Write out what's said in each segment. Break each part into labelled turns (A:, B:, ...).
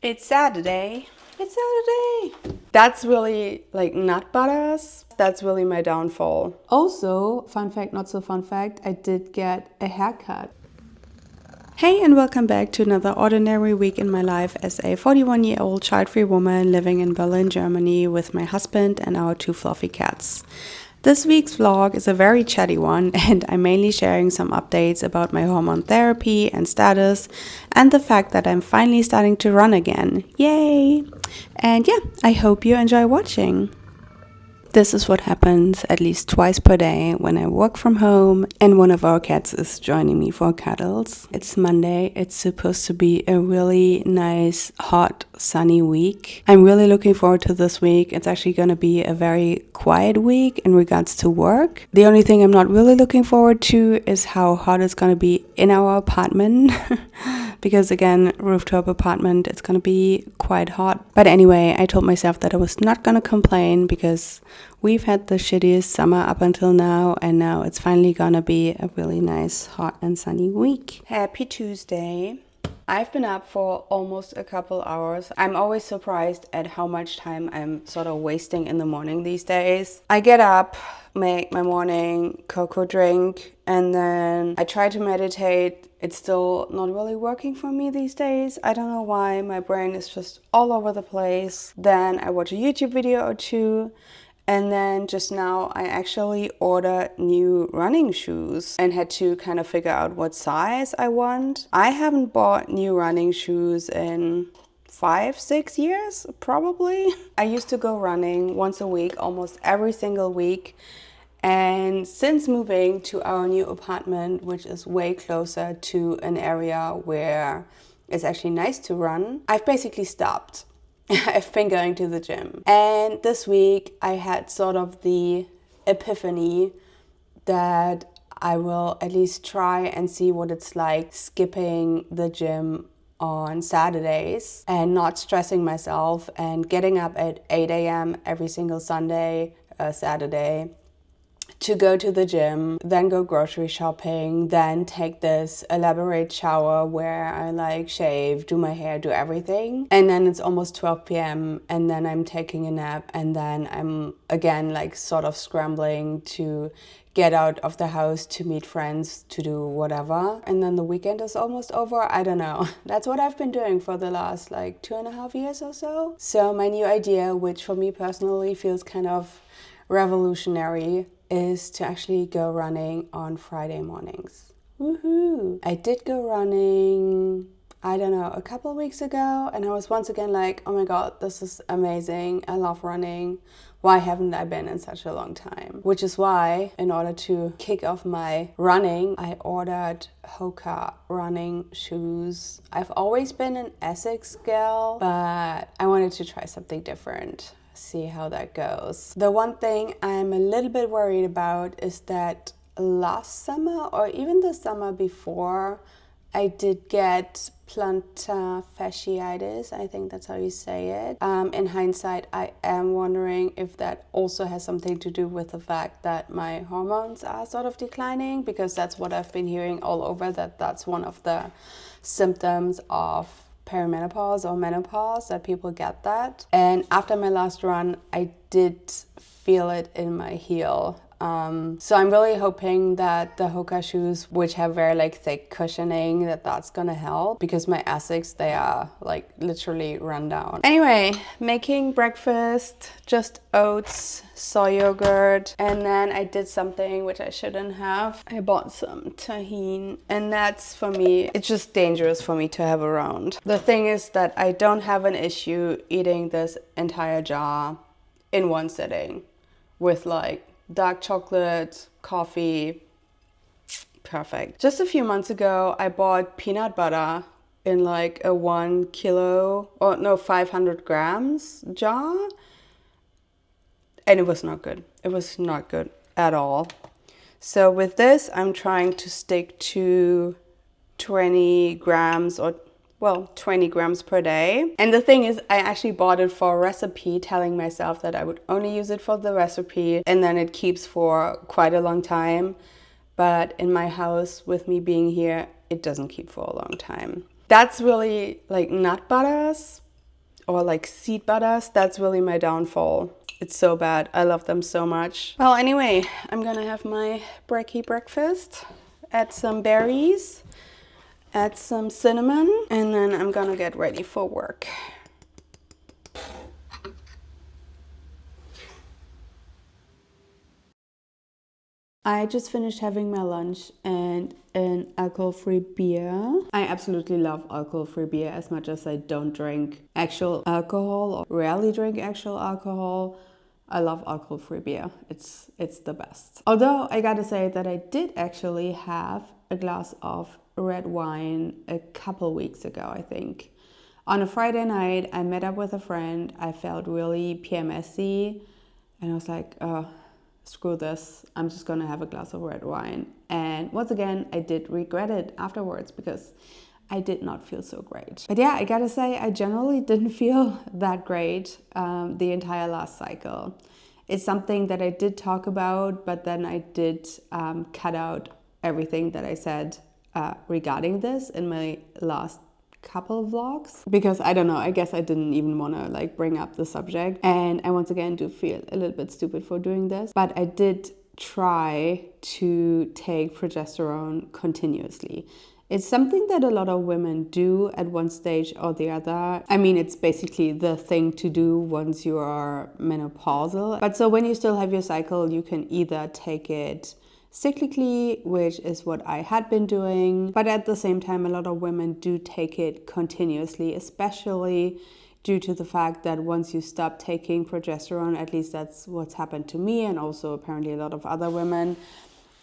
A: It's Saturday. It's Saturday. That's really like nut butters. That's really my downfall. Also, fun fact, not so fun fact, I did get a haircut. Hey and welcome back to another ordinary week in my life as a 41-year-old child-free woman living in Berlin, Germany with my husband and our 2 fluffy cats. This week's vlog is a very chatty one, and I'm mainly sharing some updates about my hormone therapy and status and the fact that I'm finally starting to run again. Yay! And yeah, I hope you enjoy watching. This is what happens at least twice per day when I work from home and one of our cats is joining me for cuddles. It's Monday. It's supposed to be a really nice, hot, sunny week. I'm really looking forward to this week. It's actually going to be a very quiet week in regards to work. The only thing I'm not really looking forward to is how hot it's going to be in our apartment. Because again, rooftop apartment, it's gonna be quite hot. But anyway, I told myself that I was not gonna complain because we've had the shittiest summer up until now, and now it's finally gonna be a really nice, hot and sunny week. Happy Tuesday. I've been up for almost a couple hours. I'm always surprised at how much time I'm sort of wasting in the morning these days. I get up, make my morning cocoa drink, and then I try to meditate. It's still not really working for me these days. I don't know why. My brain is just all over the place. Then I watch a YouTube video or two. And then just now I actually ordered new running shoes and had to kind of figure out what size I want. I haven't bought new running shoes in 5-6 years, probably. I used to go running once a week, almost every single week. And since moving to our new apartment, which is way closer to an area where it's actually nice to run, I've basically stopped. I've been going to the gym. And this week I had sort of the epiphany that I will at least try and see what it's like skipping the gym on Saturdays and not stressing myself and getting up at 8 a.m. every single Saturday to go to the gym, then go grocery shopping, then take this elaborate shower where I like shave, do my hair, do everything. And then it's almost 12 p.m. and then I'm taking a nap and then I'm again like sort of scrambling to get out of the house to meet friends, to do whatever. And then the weekend is almost over. I don't know. That's what I've been doing for the last like 2.5 years or so. So my new idea, which for me personally feels kind of revolutionary, is to actually go running on Friday mornings. Woohoo! I did go running, I don't know, a couple of weeks ago, and I was once again like, oh my god, this is amazing. I love running. Why haven't I been in such a long time? Which is why, in order to kick off my running, I ordered Hoka running shoes. I've always been an Essex gal, but I wanted to try something different. See how that goes. The one thing I'm a little bit worried about is that last summer or even the summer before, I did get plantar fasciitis. I think that's how you say it. In hindsight, I am wondering if that also has something to do with the fact that my hormones are sort of declining, because that's what I've been hearing all over, that that's one of the symptoms of perimenopause or menopause, that people get that. And after my last run, I did feel it in my heel. So I'm really hoping that the Hoka shoes, which have very like thick cushioning, that's gonna help, because my Essex, they are like literally run down. Anyway, making breakfast, just oats, soy yogurt, and then I did something which I shouldn't have. I bought some tahini, and that's, for me, it's just dangerous for me to have around. The thing is that I don't have an issue eating this entire jar in one sitting with like dark chocolate, coffee, perfect. Just a few months ago, I bought peanut butter in like a 1 kilo, or no, 500 grams jar. And it was not good. It was not good at all. So with this, I'm trying to stick to 20 grams or 20 grams per day. And the thing is, I actually bought it for a recipe, telling myself that I would only use it for the recipe and then it keeps for quite a long time. But in my house, with me being here, it doesn't keep for a long time. That's really like nut butters. or like seed butters. That's really my downfall. It's so bad. I love them so much. Well, anyway, I'm gonna have my brekkie breakfast. Add some berries, add some cinnamon, and then I'm gonna get ready for work. I just finished having my lunch and an alcohol-free beer. I absolutely love alcohol-free beer as much as I don't drink actual alcohol or rarely drink actual alcohol. I love alcohol-free beer. It's the best. Although I gotta say that I did actually have a glass of red wine a couple weeks ago, I think. On a Friday night, I met up with a friend. I felt really PMS-y and I was like, screw this, I'm just gonna have a glass of red wine. And once again, I did regret it afterwards because I did not feel so great. But yeah, I gotta say, I generally didn't feel that great the entire last cycle. It's something that I did talk about, but then I did cut out everything that I said regarding this in my last couple of vlogs, because I don't know, I guess I didn't even want to like bring up the subject, and I once again do feel a little bit stupid for doing this, but I did try to take progesterone continuously. It's something that a lot of women do at one stage or the other. I mean, it's basically the thing to do once you are menopausal. But so when you still have your cycle, you can either take it cyclically, which is what I had been doing, but at the same time a lot of women do take it continuously, especially due to the fact that once you stop taking progesterone, at least that's what's happened to me and also apparently a lot of other women,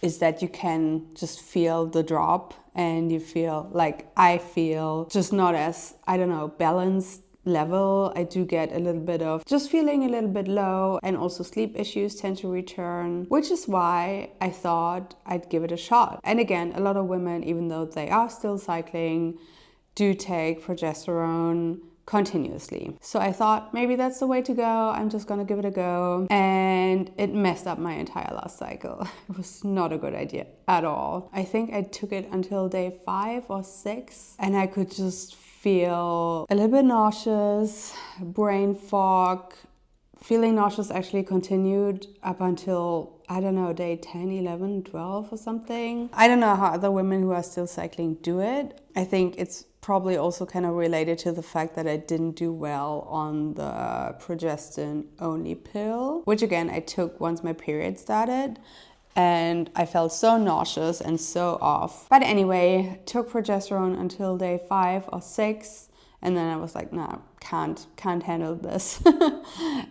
A: is that you can just feel the drop and you feel like, I feel just not as, I don't know, balanced level. I do get a little bit of just feeling a little bit low, and also sleep issues tend to return, which is why I thought I'd give it a shot. And again, a lot of women, even though they are still cycling, do take progesterone continuously. So I thought maybe that's the way to go. I'm just gonna give it a go. And it messed up my entire last cycle. It was not a good idea at all. I think I took it until day 5 or 6 and I could just feel a little bit nauseous, brain fog. Feeling nauseous actually continued up until, I don't know, day 10, 11, 12 or something. I don't know how other women who are still cycling do it. I think it's probably also kind of related to the fact that I didn't do well on the progestin only pill, which again I took once my period started. And I felt so nauseous and so off. But anyway, took progesterone until day 5 or 6. And then I was like, no, can't handle this.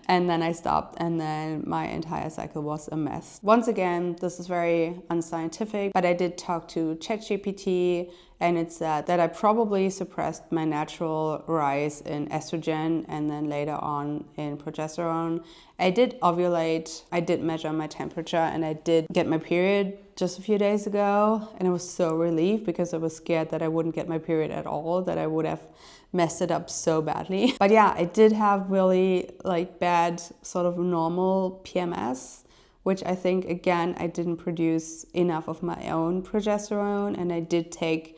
A: And then I stopped, and then my entire cycle was a mess. Once again, this is very unscientific, but I did talk to ChatGPT, and it said that I probably suppressed my natural rise in estrogen and then later on in progesterone. I did ovulate, I did measure my temperature, and I did get my period just a few days ago. And I was so relieved because I was scared that I wouldn't get my period at all, that I would have messed it up so badly. But yeah, I did have really like bad sort of normal PMS, which I think, again, I didn't produce enough of my own progesterone, and I did take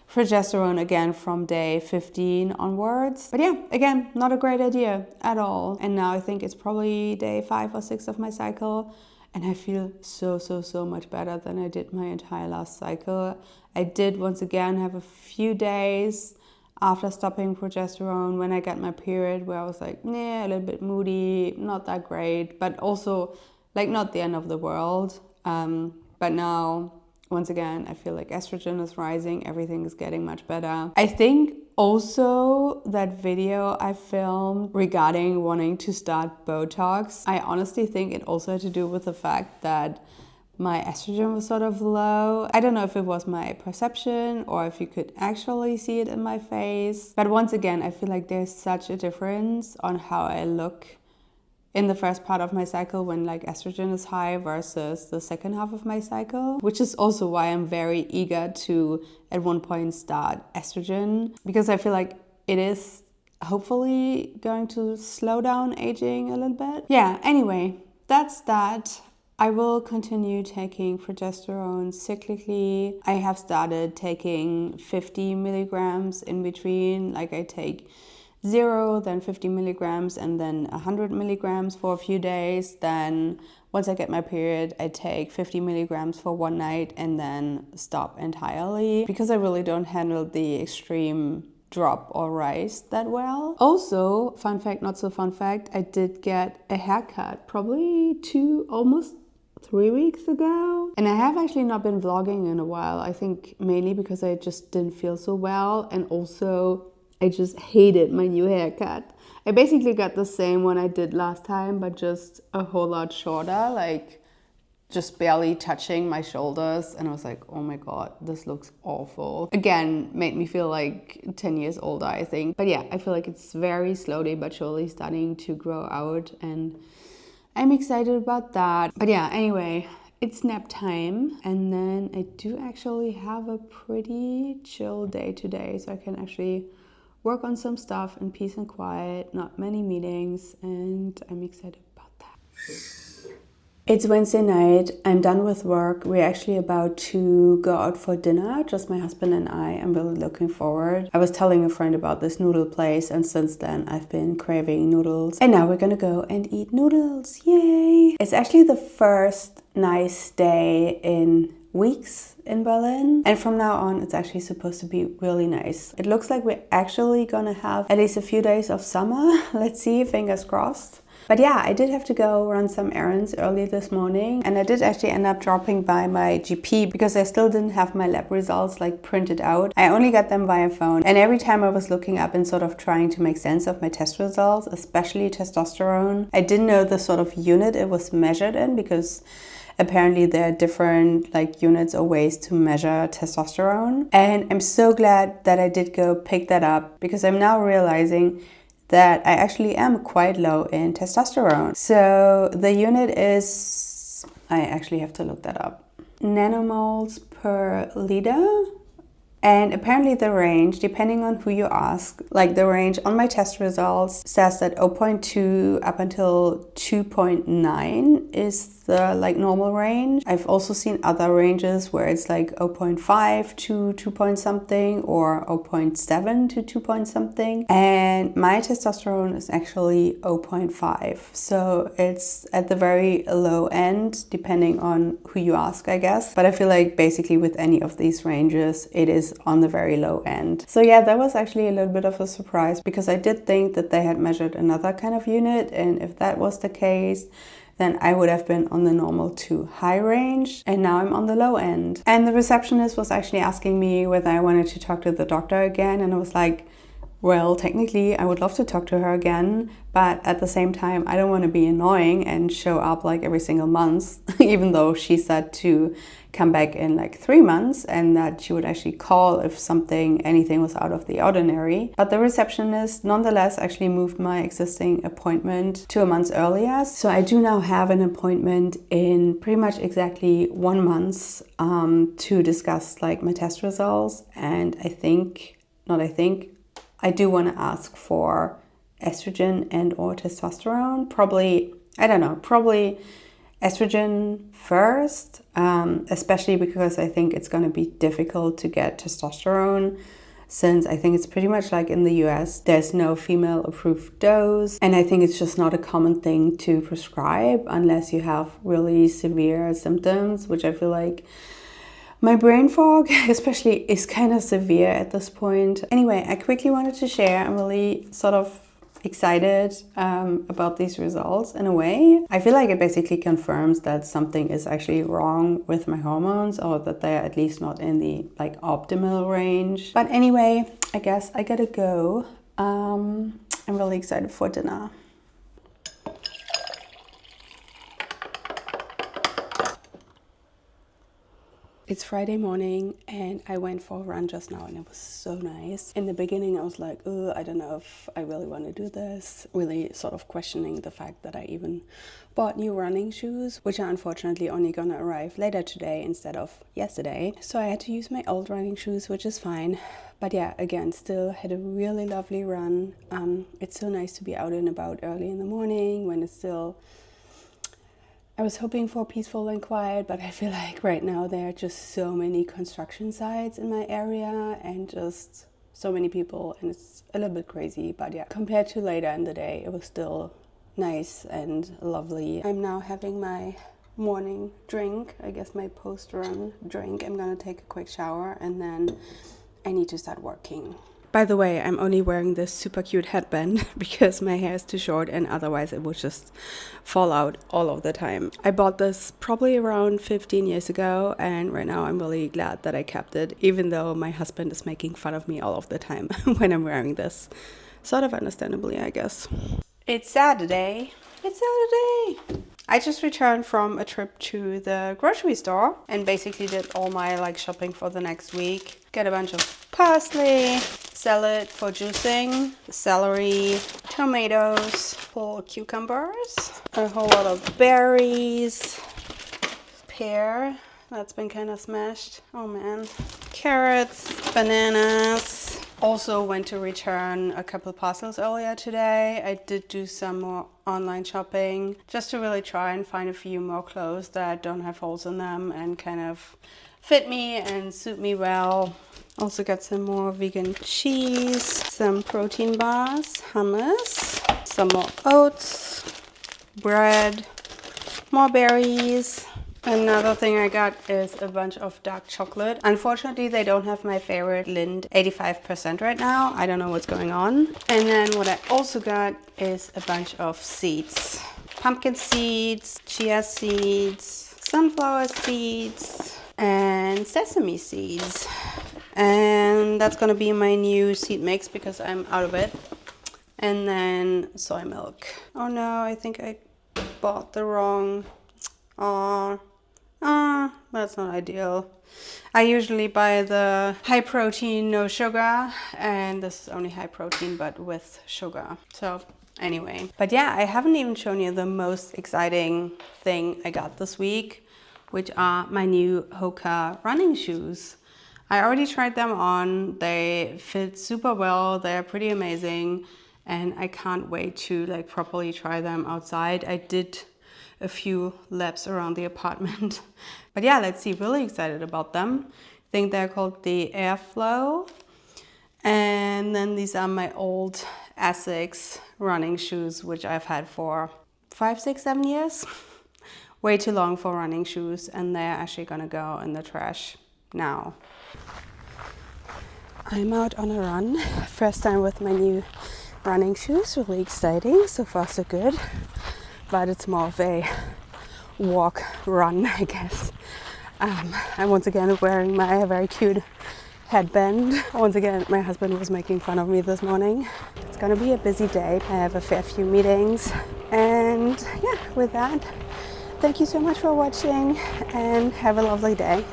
A: progesterone again from day 15 onwards. But yeah, again, not a great idea at all. And now I think it's probably day 5 or 6 of my cycle, and I feel so much better than I did my entire last cycle. I did once again have a few days after stopping progesterone when I got my period where I was like, nah, a little bit moody, not that great, but also like not the end of the world. But now, once again, I feel like estrogen is rising, everything is getting much better. I think also that video I filmed regarding wanting to start Botox, I honestly think it also had to do with the fact that my estrogen was sort of low. I don't know if it was my perception or if you could actually see it in my face. But once again, I feel like there's such a difference on how I look in the first part of my cycle when like estrogen is high versus the second half of my cycle, which is also why I'm very eager to at one point start estrogen, because I feel like it is hopefully going to slow down aging a little bit. Yeah, anyway, that's that. I will continue taking progesterone cyclically. I have started taking 50 milligrams in between, like I take 0, then 50 milligrams, and then 100 milligrams for a few days. Then once I get my period, I take 50 milligrams for one night and then stop entirely because I really don't handle the extreme drop or rise that well. Also, fun fact, not so fun fact, I did get a haircut probably almost 3 weeks ago. And I have actually not been vlogging in a while. I think mainly because I just didn't feel so well, and also I just hated my new haircut. I basically got the same one I did last time, but just a whole lot shorter, like just barely touching my shoulders. And I was like, oh my God, this looks awful. Again, made me feel like 10 years older, I think. But yeah, I feel like it's very slowly but surely starting to grow out, and I'm excited about that. But yeah, anyway, it's nap time. And then I do actually have a pretty chill day today, so I can actually work on some stuff in peace and quiet, not many meetings, and I'm excited about that. It's Wednesday night, I'm done with work. We're actually about to go out for dinner, just my husband and I. I'm really looking forward. I was telling a friend about this noodle place, and since then I've been craving noodles. And now we're gonna go and eat noodles, yay! It's actually the first nice day in weeks in Berlin, and from now on it's actually supposed to be really nice. It looks like we're actually gonna have at least a few days of summer. Let's see, fingers crossed. But yeah, I did have to go run some errands early this morning, and I did actually end up dropping by my GP because I still didn't have my lab results like printed out. I only got them via phone, and every time I was looking up and sort of trying to make sense of my test results, especially testosterone, I didn't know the sort of unit it was measured in, because apparently there are different like units or ways to measure testosterone. And I'm so glad that I did go pick that up, because I'm now realizing that I actually am quite low in testosterone. So the unit is, I actually have to look that up, nanomoles per liter. And apparently the range, depending on who you ask, like the range on my test results says that 0.2 up until 2.9 is the like normal range. I've also seen other ranges where it's like 0.5 to 2 point something, or 0.7 to 2 point something. And my testosterone is actually 0.5. So it's at the very low end, depending on who you ask, I guess. But I feel like basically with any of these ranges, it is on the very low end. So yeah, that was actually a little bit of a surprise, because I did think that they had measured another kind of unit, and if that was the case, then I would have been on the normal to high range, and now I'm on the low end. And the receptionist was actually asking me whether I wanted to talk to the doctor again, and I was like, well, technically I would love to talk to her again, but at the same time I don't want to be annoying and show up like every single month, even though she said to come back in like 3 months, and that she would actually call if anything was out of the ordinary. But the receptionist nonetheless actually moved my existing appointment to a month earlier. So I do now have an appointment in pretty much exactly 1 month to discuss like my test results. And I do want to ask for estrogen and or testosterone. Probably estrogen first, especially because I think it's going to be difficult to get testosterone, since I think it's pretty much like in the US, there's no female approved dose. And I think it's just not a common thing to prescribe unless you have really severe symptoms, which I feel like my brain fog especially is kind of severe at this point. Anyway, I quickly wanted to share, I'm really sort of excited about these results in a way. I feel like it basically confirms that something is actually wrong with my hormones, or that they're at least not in the like optimal range. But anyway, I guess I gotta go. I'm really excited for dinner. It's Friday morning, and I went for a run just now, and it was so nice. In the beginning I was like, oh, I don't know if I really want to do this, really sort of questioning the fact that I even bought new running shoes, which are unfortunately only gonna arrive later today instead of yesterday. So I had to use my old running shoes, which is fine. But yeah, again, still had a really lovely run. It's so nice to be out and about early in the morning when it's still, I was hoping for peaceful and quiet, but I feel like right now there are just so many construction sites in my area, and just so many people and it's a little bit crazy, but yeah, compared to later in the day, it was still nice and lovely. I'm now having my morning drink, I guess my post-run drink. I'm gonna take a quick shower and then I need to start working. By the way, I'm only wearing this super cute headband because my hair is too short and otherwise it would just fall out all of the time. I bought this probably around 15 years ago and right now I'm really glad that I kept it, even though my husband is making fun of me all of the time when I'm wearing this. Sort of understandably, I guess. It's Saturday. It's Saturday. I just returned from a trip to the grocery store and basically did all my shopping for the next week. Get a bunch of parsley, salad for juicing, celery, tomatoes, whole cucumbers, a whole lot of berries, pear, that's been kind of smashed, oh man, carrots, bananas. Also went to return a couple parcels earlier today. I did do some more online shopping just to really try and find a few more clothes that don't have holes in them and kind of fit me and suit me well. Also got some more vegan cheese, some protein bars, hummus, some more oats, bread, more berries. Another thing I got is a bunch of dark chocolate. Unfortunately, they don't have my favorite Lind 85% right now. I don't know what's going on. And then what I also got is a bunch of seeds. Pumpkin seeds, chia seeds, sunflower seeds, and sesame seeds. And that's gonna be my new seed mix because I'm out of it. And then soy milk. Oh no, I think I bought the wrong... that's not ideal. I usually buy the high protein, no sugar, and this is only high protein but with sugar. So anyway, but yeah, I haven't even shown you the most exciting thing I got this week, which are my new Hoka running shoes. I already tried them on. They fit super well. They're pretty amazing and I can't wait to properly try them outside. I did a few laps around the apartment. But yeah, let's see, really excited about them. I think they're called the Airflow. And then these are my old Asics running shoes, which I've had for 5, 6, 7 years. Way too long for running shoes, and they're actually gonna go in the trash now. I'm out on a run. First time with my new running shoes, really exciting. So far so good. But it's more of a walk run, I guess. I'm once again wearing my very cute headband. Once again, my husband was making fun of me this morning. It's gonna be a busy day. I have a fair few meetings. And yeah, with that, thank you so much for watching and have a lovely day.